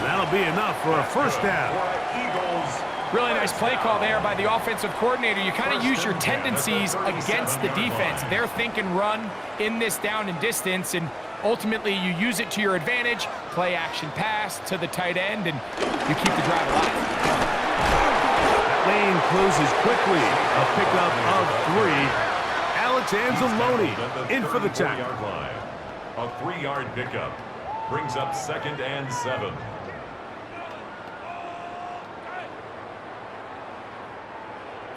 That'll be enough for a first down. For Eagles Really nice play call there by the offensive coordinator. You kind of use your tendencies against the defense. They're thinking run in this down and distance, and ultimately you use it to your advantage. Play action pass to the tight end, and you keep the drive alive. That lane closes quickly. A pickup of 3. Alex Anzalone in for the tackle. A 3-yard pickup brings up 2nd and 7.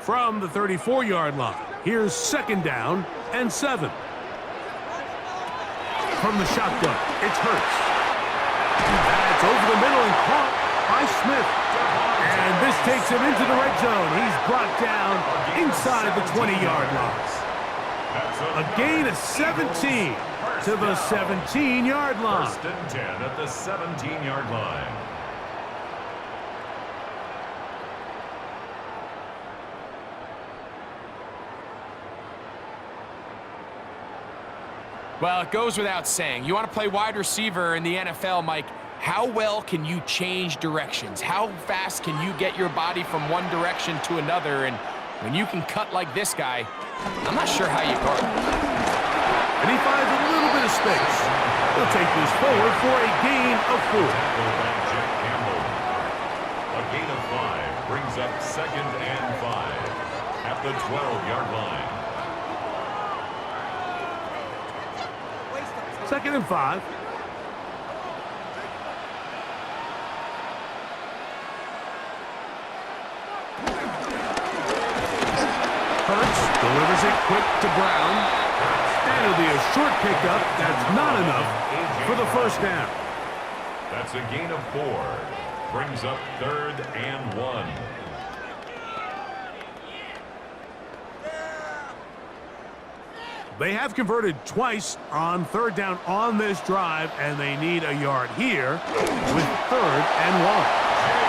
From the 34-yard line, here's 2nd down and 7. From the shotgun, it's Hurts. That's over the middle and caught by Smith. And this takes him into the red zone. He's brought down inside the 20-yard line. A gain of 17 to the 17-yard line. 1st and 10 at the 17-yard line. Well, it goes without saying. You want to play wide receiver in the NFL, Mike, how well can you change directions? How fast can you get your body from one direction to another? And when you can cut like this guy, I'm not sure how you guard. And he finds a little bit of space. He'll take this forward for a gain of 4. A gain of 5 brings up 2nd and 5 at the 12-yard line. 2nd and 5. Hurts delivers it quick to Brown. And it'll be a short pickup. That's not enough for the 1st down. That's a gain of 4. Brings up 3rd and 1. They have converted twice on 3rd down on this drive, and they need a yard here with 3rd and 1.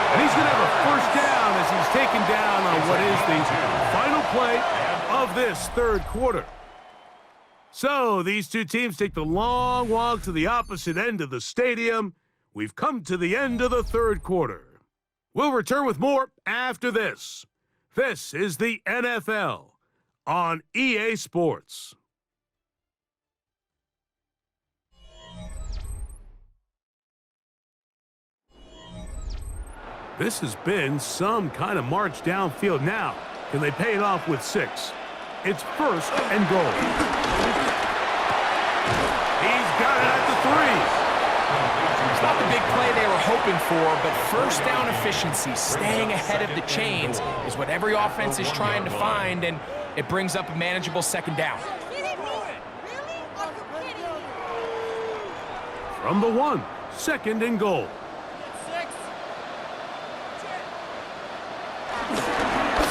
And he's going to have a 1st down as he's taken down on what is the final play of this 3rd quarter. So these two teams take the long walk to the opposite end of the stadium. We've come to the end of the 3rd quarter. We'll return with more after this. This is the NFL on EA Sports. This has been some kind of march downfield. Now, can they pay it off with 6? It's 1st and goal. He's got it at the 3. It's not the big play they were hoping for, but 1st down efficiency, staying ahead of the chains, is what every offense is trying to find, and it brings up a manageable 2nd down. From the 1, 2nd and goal.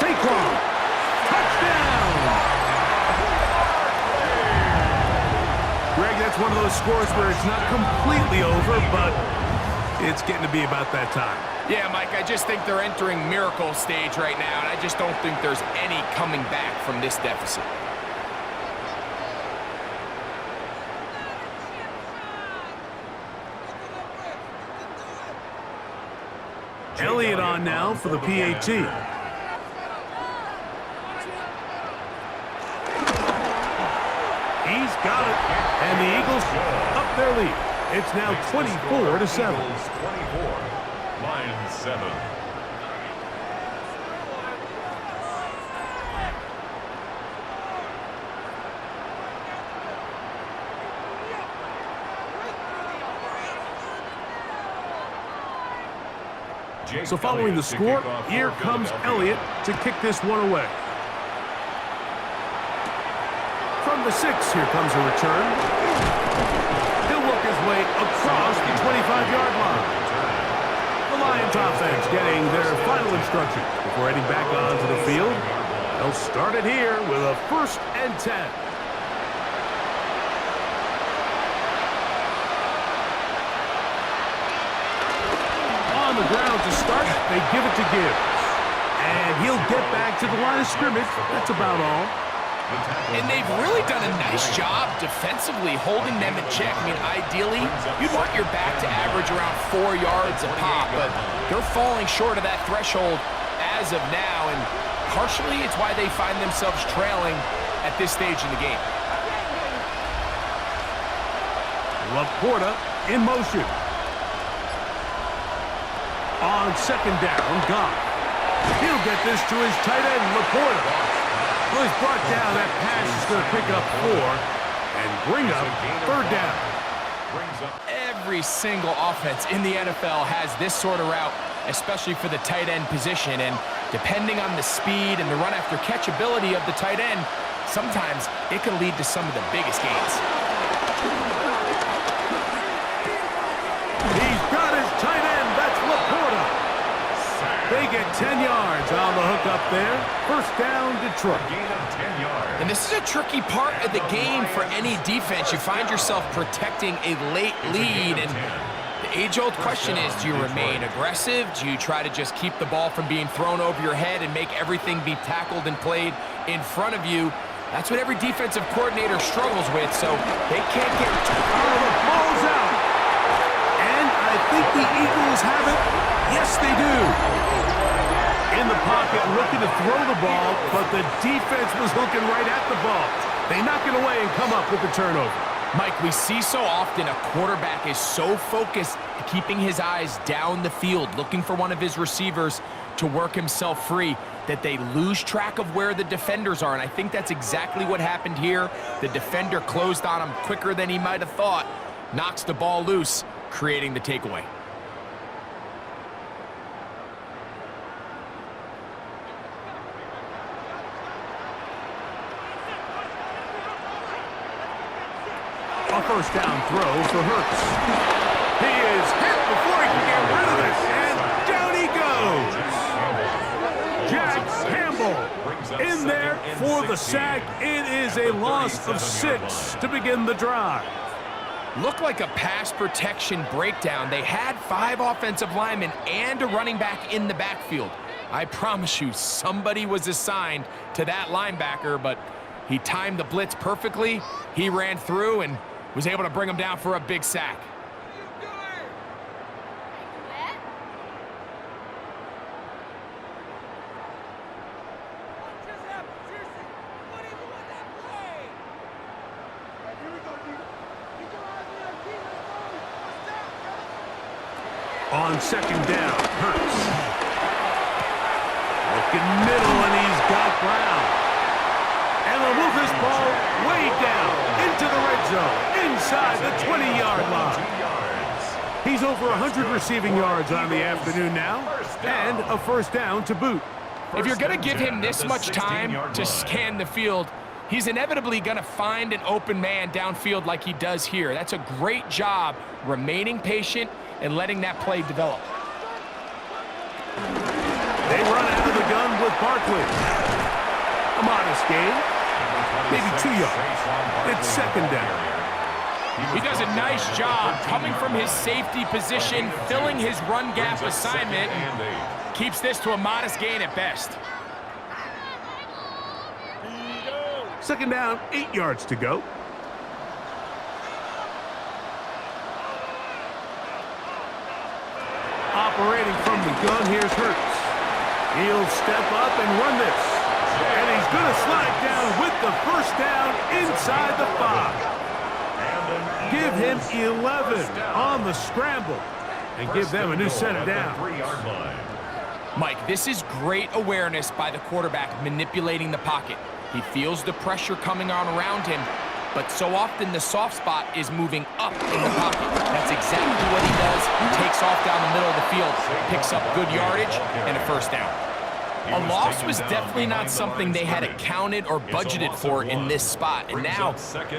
Saquon, touchdown! Greg, that's one of those scores where it's not completely over, but it's getting to be about that time. Yeah, Mike, I just think they're entering miracle stage right now, and I just don't think there's any coming back from this deficit. Elliott on now for the PAT. He's got it, and the Eagles up their lead. It's now 24-7. 24, Lions 7. So following the score, here comes Elliott to kick this one away. From the 6, here comes a return. He'll work his way across the 25-yard line. The Lions offense getting their final instructions before heading back onto the field. They'll start it here with a 1st and 10. On the ground to start, they give it to Gibbs. And he'll get back to the line of scrimmage. That's about all. And they've really done a nice job defensively holding them in check. I mean, ideally, you'd want your back to average around 4 yards a pop, but they're falling short of that threshold as of now, and partially it's why they find themselves trailing at this stage in the game. Laporta in motion. On second down, Goff. He'll get this to his tight end, Laporta. Well, he's brought down. That pass is going to pick up 4 and bring up third down. Every single offense in the NFL has this sort of route, especially for the tight end position. And depending on the speed and the run-after-catch ability of the tight end, sometimes it can lead to some of the biggest gains. He's got his tight end. That's Laporta. They get 10 yards on the hook up there. First down, Detroit. Gain of 10 yards. And this is a tricky part of the game for any defense. You find yourself protecting a late lead, and the age-old question is, do you remain aggressive? Do you try to just keep the ball from being thrown over your head and make everything be tackled and played in front of you? That's what every defensive coordinator struggles with, so they can't get... Oh, the ball's out. And I think the Eagles have it. Yes, they do. In the pocket, looking to throw the ball, but the defense was looking right at the ball. They knock it away and come up with the turnover. Mike, we see so often a quarterback is so focused, keeping his eyes down the field, looking for one of his receivers to work himself free, that they lose track of where the defenders are, and I think that's exactly what happened here. The defender closed on him quicker than he might have thought, knocks the ball loose, creating the takeaway. A first down throw for Hurts. He is hit before he can get rid of it, and down he goes. Jack Campbell in there for the sack. It is a loss of 6 to begin the drive. Looked like a pass protection breakdown. They had 5 offensive linemen and a running back in the backfield. I promise you, somebody was assigned to that linebacker, but he timed the blitz perfectly. He ran through and was able to bring him down for a big sack. On second down, Hurts. Looking middle, and he's got Brown. And they'll move this ball way down into the red zone, inside the 20-yard line. He's over 100 receiving yards on the afternoon now, and a first down to boot. If you're going to give him this much time to scan the field, he's inevitably going to find an open man downfield like he does here. That's a great job remaining patient and letting that play develop. They run out of the gun with Barkley. A modest gain, maybe 2 yards. It's second down. He does a nice job coming from his safety position, filling his run gap assignment, and keeps this to a modest gain at best. Second down, 8 yards to go. Operating from the gun, here's Hurts. He'll step up and run this. And he's going to slide down with the first down inside the 5. Give him 11 on the scramble and give them a new set of downs. Mike, this is great awareness by the quarterback manipulating the pocket. He feels the pressure coming on around him, but so often the soft spot is moving up in the pocket. That's exactly what he does. He takes off down the middle of the field, picks up good yardage, and a first down. A loss was definitely not something they had accounted or budgeted for in this spot. And now,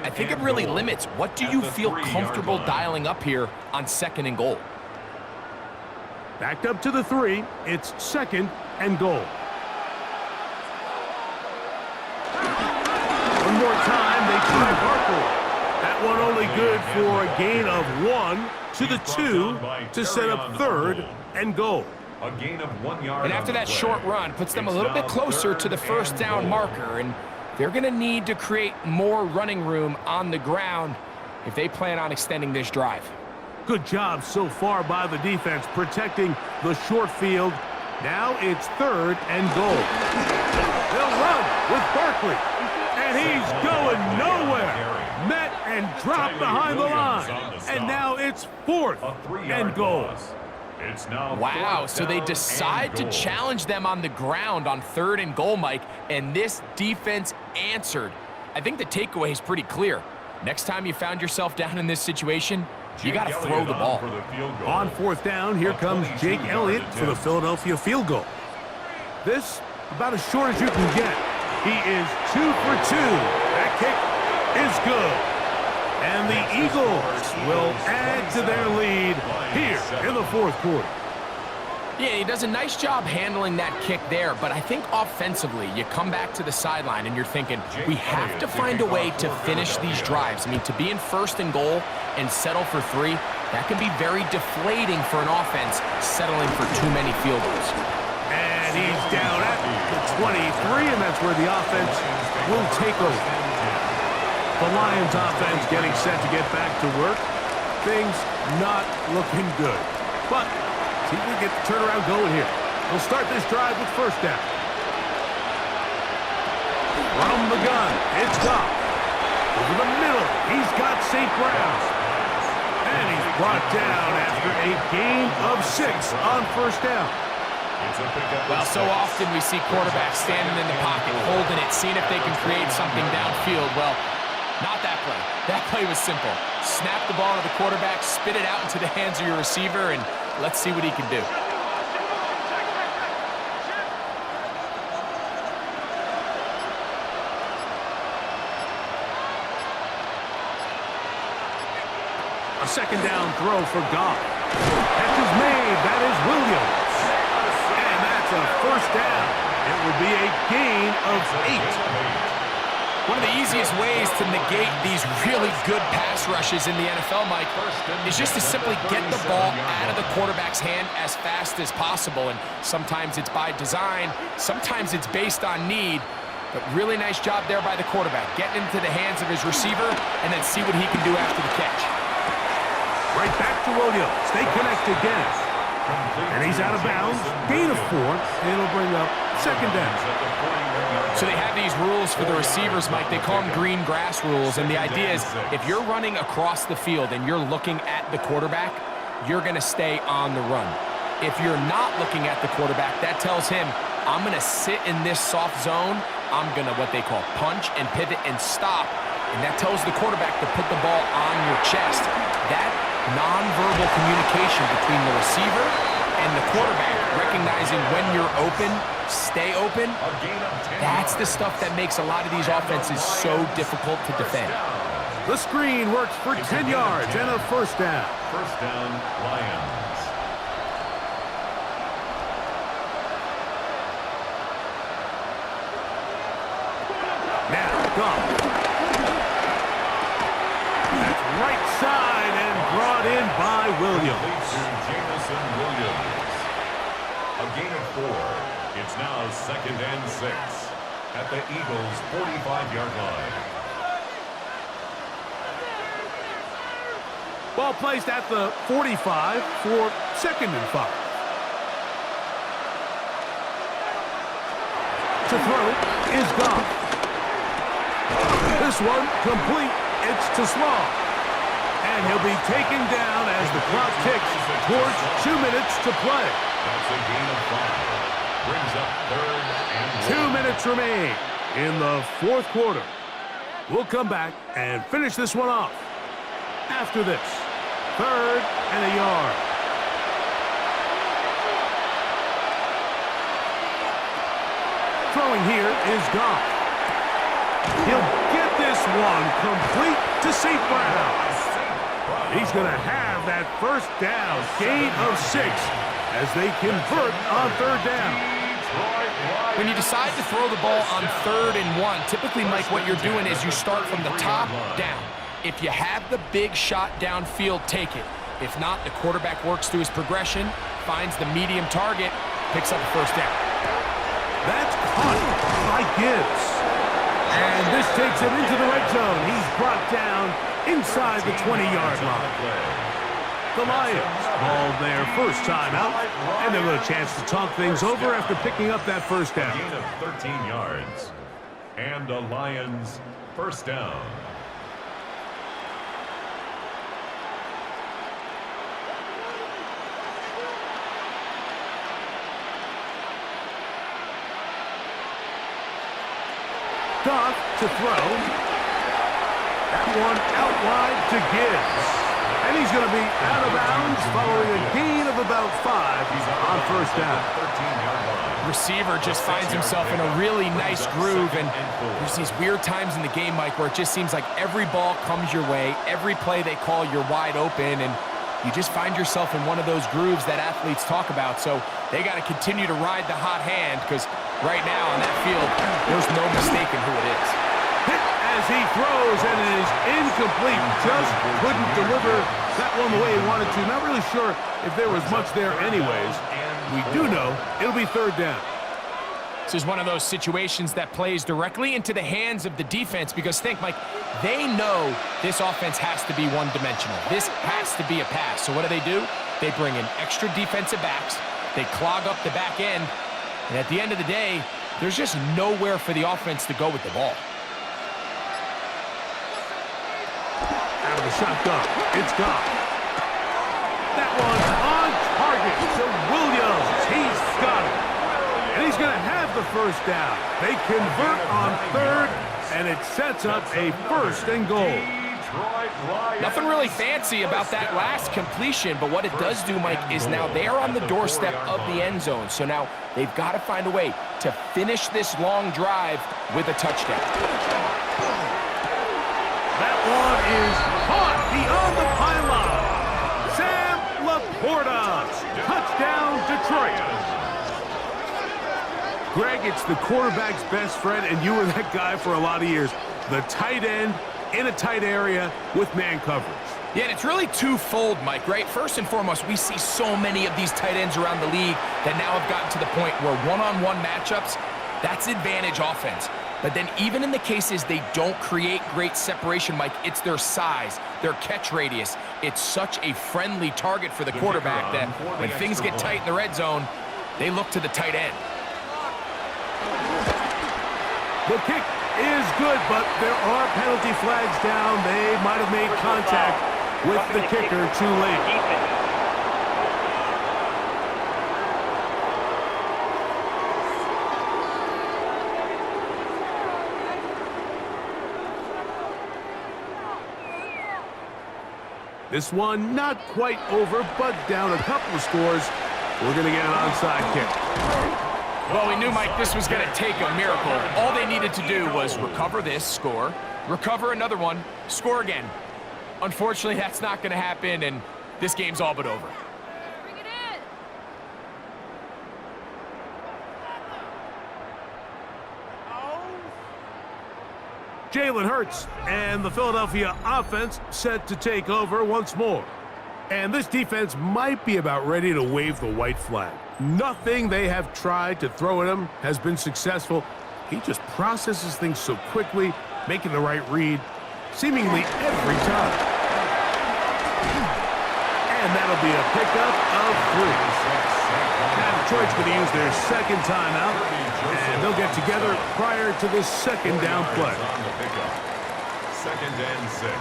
I think it really limits. What do you feel comfortable dialing up here on second and goal? Backed up to the 3. It's second and goal. One more time, they try Barkley. That one only good for a gain of 1 to the 2 to set up third and goal. A gain of 1 yard. And after that short run, puts them a little bit closer to the first down marker, and they're going to need to create more running room on the ground if they plan on extending this drive. Good job so far by the defense protecting the short field Now it's 3rd and goal. They'll run with Barkley. And he's going nowhere. Met and dropped behind the line. And now it's 4th and goal. It's now wow, so they decide to challenge them on the ground on 3rd and goal, Mike, and this defense answered. I think the takeaway is pretty clear. Next time you found yourself down in this situation, you got to throw the ball. On 4th down, here comes Jake Elliott for the Philadelphia field goal. This, about as short as you can get. He is 2 for 2. That kick is good. And the Eagles will add to their lead here in the 4th quarter. Yeah, he does a nice job handling that kick there, but I think offensively, you come back to the sideline and you're thinking, we have to find a way to finish these drives. I mean, to be in 1st and goal and settle for 3, that can be very deflating for an offense settling for too many field goals. And he's down at the 23, and that's where the offense will take over. The Lions offense getting set to get back to work. Things not looking good. But see if we get the turnaround going here. We'll start this drive with 1st down. From the gun, it's Goff. Over the middle, he's got St. Brown. And he's brought down after a gain of 6 on 1st down. Well, so often we see quarterbacks standing in the pocket, holding it, seeing if they can create something downfield. Well, not that play. That play was simple. Snap the ball to the quarterback, spit it out into the hands of your receiver, and let's see what he can do. A 2nd down throw for Goff. Catch is made. That is Williams. And that's a 1st down. It will be a gain of 8. One of the easiest ways to negate these really good pass rushes in the NFL, Mike, is just to simply get the ball out of the quarterback's hand as fast as possible. And sometimes it's by design, sometimes it's based on need. But really nice job there by the quarterback, getting into the hands of his receiver and then see what he can do after the catch. Right back to Williams. They connect again. And he's out of bounds. Gain of 4. It'll bring up 2nd down. So they have these rules for the receivers, Mike. They call them green grass rules. And the idea is if you're running across the field and you're looking at the quarterback, you're going to stay on the run. If you're not looking at the quarterback, that tells him, I'm going to sit in this soft zone. I'm going to what they call punch and pivot and stop. And that tells the quarterback to put the ball on your chest. That nonverbal communication between the receiver and the quarterback, recognizing when you're open, stay open, that's the stuff that makes a lot of these offenses so difficult to defend. The screen works for 10 yards and a 1st down. 1st down, Lions. Now, Goff. That's right side and brought in by Williams. Jamison Williams. A gain of 4. It's now 2nd and 6 at the Eagles' 45-yard line. Ball placed at the 45 for 2nd and 5. To throw is Goff. This one complete. It's to Slaw. And he'll be taken down as the clock ticks towards 2 minutes to play. That's a gain of 5. Brings up 3rd and 2 minutes remain in the 4th quarter. We'll come back and finish this one off after this. 3rd and a yard. Throwing here is Goff. He'll get this one complete to St. Brown. He's going to have that 1st down, gain of 6 as they convert on 3rd down. When you decide to throw the ball on 3rd and 1, typically, Mike, what you're doing is you start from the top down. If you have the big shot downfield, take it. If not, the quarterback works through his progression, finds the medium target, picks up the 1st down. That's caught by Gibbs. And this takes him into the red zone. He's brought down inside the 20-yard line. The Lions called their first timeout, and they'll get a chance to talk things over after picking up that first down. Gain of 13 yards. And a Lions first down. Goff to throw. That one out wide to Gibbs. And he's going to be out of bounds following a gain of about 5 on first down. Receiver just finds himself in a really nice groove, and there's these weird times in the game, Mike, where it just seems like every ball comes your way, every play they call, you're wide open, and you just find yourself in one of those grooves that athletes talk about. So they got to continue to ride the hot hand, because right now on that field, there's no mistaking who it is. Hit as he throws, and it is incomplete. Just couldn't deliver that one the way he wanted to. Not really sure if there was much there anyways. We do know it'll be third down. This is one of those situations that plays directly into the hands of the defense, because think, Mike, they know this offense has to be one-dimensional. This has to be a pass. So what do? They bring in extra defensive backs. They clog up the back end. And at the end of the day, there's just nowhere for the offense to go with the ball. Out of the shotgun, it's Goff. That one on target to Williams. He's got it. And he's going to have the first down. They convert on third, and it sets up a first and goal. Nothing really fancy about that last completion, but what it does do, Mike, is now they're on the doorstep of the end zone. So now they've got to find a way to finish this long drive with a touchdown. That one is caught beyond the pylon. Sam Laporta. Touchdown, Detroit. Greg, it's the quarterback's best friend, and you were that guy for a lot of years. The tight end in a tight area with man coverage. Yeah, and it's really twofold, Mike, right? First and foremost, we see so many of these tight ends around the league that now have gotten to the point where one-on-one matchups, that's advantage offense. But then even in the cases they don't create great separation, Mike, it's their size, their catch radius. It's such a friendly target for the quarterback that when things get tight in the red zone, they look to the tight end. The kick is good, but there are penalty flags down. They might have made contact with the kicker too late. This one not quite over, but down a couple of scores. We're going to get an onside kick. Well, we knew, Mike, this was going to take a miracle. All they needed to do was recover this, score, recover another one, score again. Unfortunately, that's not going to happen, and this game's all but over. Bring it in. Jalen Hurts and the Philadelphia offense set to take over once more. And this defense might be about ready to wave the white flag. Nothing they have tried to throw at him has been successful. He just processes things so quickly, making the right read, seemingly every time. And that'll be a pickup of 3. Now Detroit's going to use their second timeout, and they'll get together prior to this second down play. Second and 6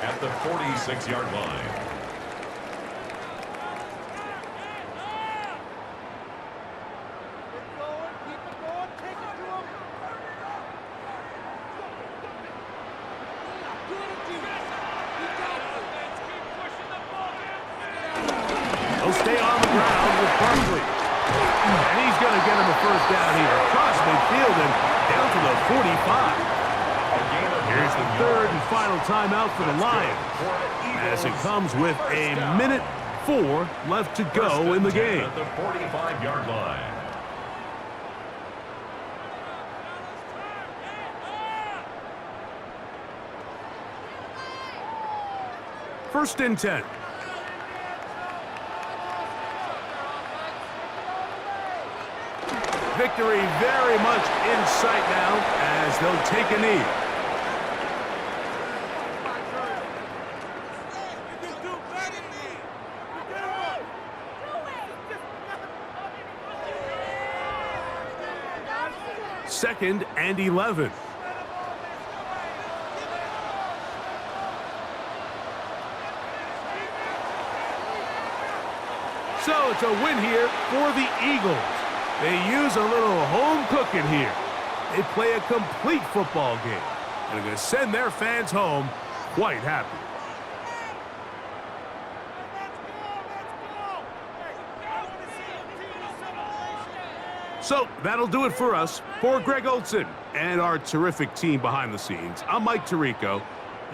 at the 46-yard line. Stay on the ground with Barkley. And he's going to get him a first down here. Across midfield and down to the 45. Here's the third and final timeout for the Lions, as it comes with a minute 4 left to go in the game. At the 45-yard line. First and 10. Victory very much in sight now as they'll take a knee. 2nd and 11. So it's a win here for the Eagles. They use a little home cooking here. They play a complete football game, and are going to send their fans home quite happy. So that'll do it for us. For Greg Olson and our terrific team behind the scenes, I'm Mike Tirico.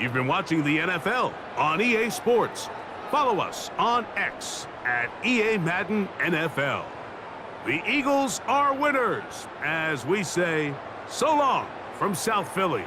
You've been watching the NFL on EA Sports. Follow us on X at EA Madden NFL. The Eagles are winners, as we say so long from South Philly.